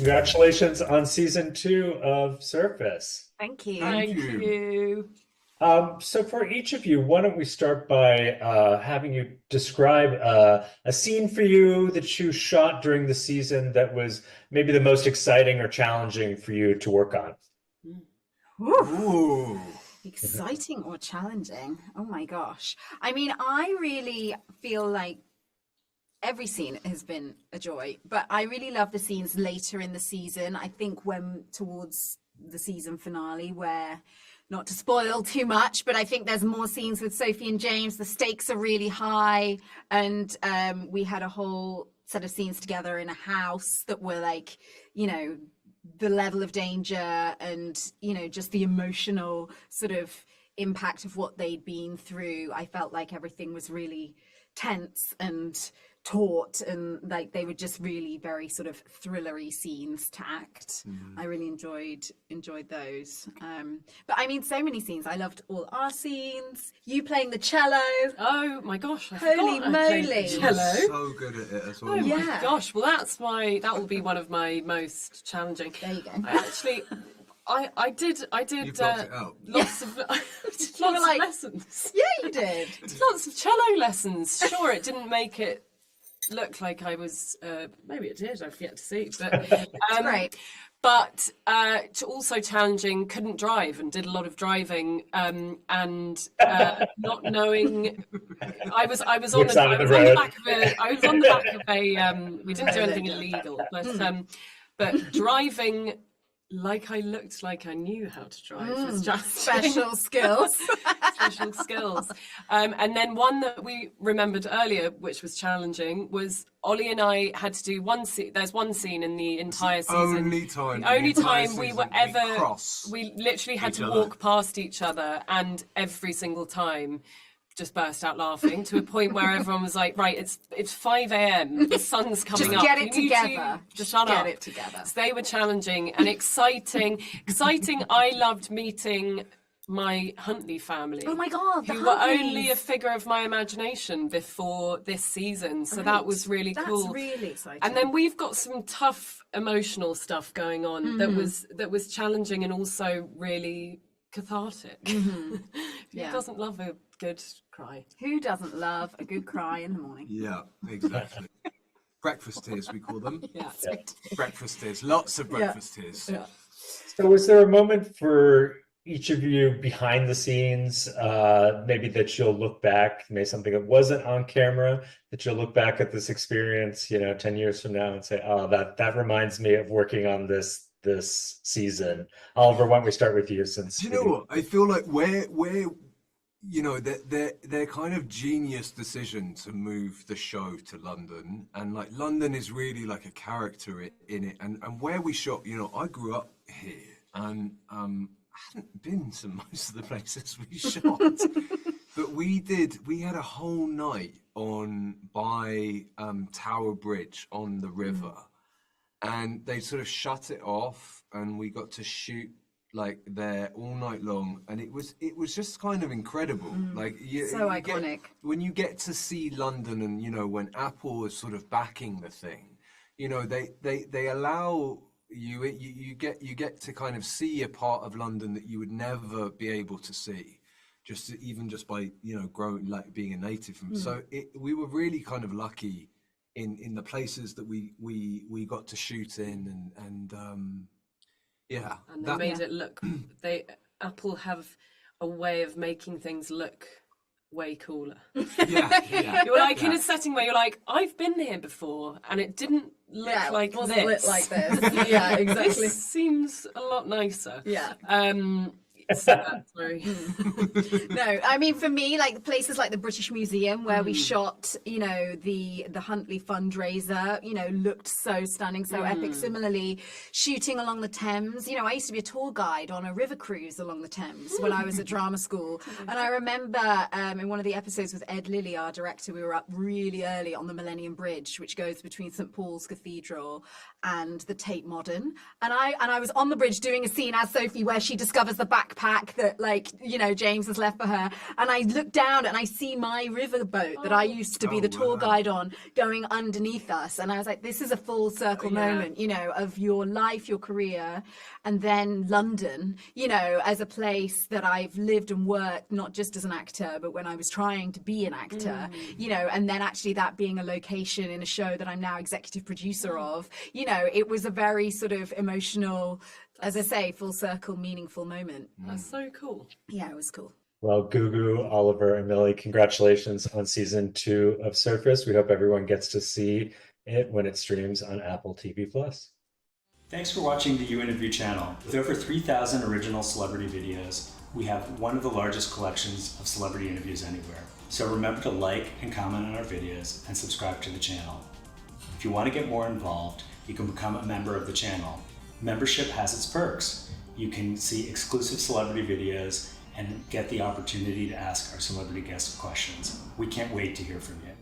Congratulations on season 2 of Surface. Thank you. Thank you. So for each of you, why don't we start by having you describe a scene for you that you shot during the season that was maybe the most exciting or challenging for you to work on. Ooh. Exciting or challenging? Oh my gosh. I mean, I really feel like every scene has been a joy, but I really love the scenes later in the season. I think when towards the season finale where, not to spoil too much, but I think there's more scenes with Sophie and James. The stakes are really high, and we had a whole set of scenes together in a house that were like, you know, the level of danger and, you know, just the emotional sort of impact of what they'd been through. I felt like everything was really tense and taut, and like they were just really very sort of thrillery scenes to act. I really enjoyed those. But I mean, so many scenes. I loved all our scenes. You playing the cello. Oh my gosh! Holy moly! Cello. So good at it as well. Oh Yeah. my gosh! Well, that will be one of my most challenging. There you go. I did You blocked it out. lots of lessons. Yeah, you did. Lots of cello lessons. Sure, it didn't make it look like I was. Maybe it did. I've yet to see. But Great. But also challenging. Couldn't drive and did a lot of driving. And not knowing. I was on the back of a. We didn't do anything illegal, but driving like I looked like I knew how to drive was just Special skills. special skills. And then one that we remembered earlier, which was challenging, was Ollie and I had to do one scene. There's one scene in the entire season. Only time we were ever. We literally had to walk past each other, and every single time just burst out laughing to a point where everyone was like, right, it's 5 a.m. The sun's coming up. Just get it together. Just shut up. Get it together. So they were challenging and exciting. I loved meeting my Huntley family. Oh my God, who were only a figure of my imagination before this season. So that was really cool. That's really exciting. And then we've got some tough emotional stuff going on that was challenging and also really cathartic. Who doesn't love a good cry? Who doesn't love a good cry in the morning? Yeah, exactly. Breakfast tears, we call them. Yeah. Breakfast tears. Lots of breakfast tears. Yeah. So was there a moment for each of you behind the scenes, maybe that you'll look back, maybe something that wasn't on camera, that you'll look back at this experience, 10 years from now and say, oh, that reminds me of working on this season. Oliver, why don't we start with you, since Do you know what? I feel like where their kind of genius decision to move the show to London, and like London is really like a character in it, and where we shot, I grew up here and I hadn't been to most of the places we shot, but we had a whole night by Tower Bridge on the river. And they sort of shut it off, and we got to shoot like there all night long, and it was just kind of incredible. Like So iconic. When you get to see London, and when Apple is sort of backing the thing, they allow you get to kind of see a part of London that you would never be able to see, just by growing, like being a native. So we were really kind of lucky in the places that we got to shoot in, and they made it look. Apple have a way of making things look way cooler. Yeah. You're like in a setting where you're like, I've been here before, and it didn't look like it wasn't this. lit like this. Yeah, exactly. This seems a lot nicer. Yeah. Sorry. No, I mean, for me, like places like the British Museum where we shot, the Huntley fundraiser, looked so stunning, so epic. Similarly, shooting along the Thames, I used to be a tour guide on a river cruise along the Thames when I was at drama school. And I remember in one of the episodes with Ed Lilly, our director, we were up really early on the Millennium Bridge, which goes between St. Paul's Cathedral and the Tate Modern. And I was on the bridge doing a scene as Sophie where she discovers the back backpack that, like, you know, James has left for her. And I look down and I see my riverboat that I used to be the tour guide on going underneath us. And I was like, this is a full circle moment, you know, of your life, your career, and then London, you know, as a place that I've lived and worked, not just as an actor, but when I was trying to be an actor, you know, and then actually that being a location in a show that I'm now executive producer of, you know, it was a very sort of emotional, as I say, full circle, meaningful moment. That's so cool. Yeah, it was cool. Well, Gugu, Oliver, and Millie, congratulations on season 2 of Surface. We hope everyone gets to see it when it streams on Apple TV+. Thanks for watching the You Interview channel. With over 3,000 original celebrity videos, we have one of the largest collections of celebrity interviews anywhere. So remember to like and comment on our videos and subscribe to the channel. If you want to get more involved, you can become a member of the channel. Membership has its perks. You can see exclusive celebrity videos and get the opportunity to ask our celebrity guests questions. We can't wait to hear from you.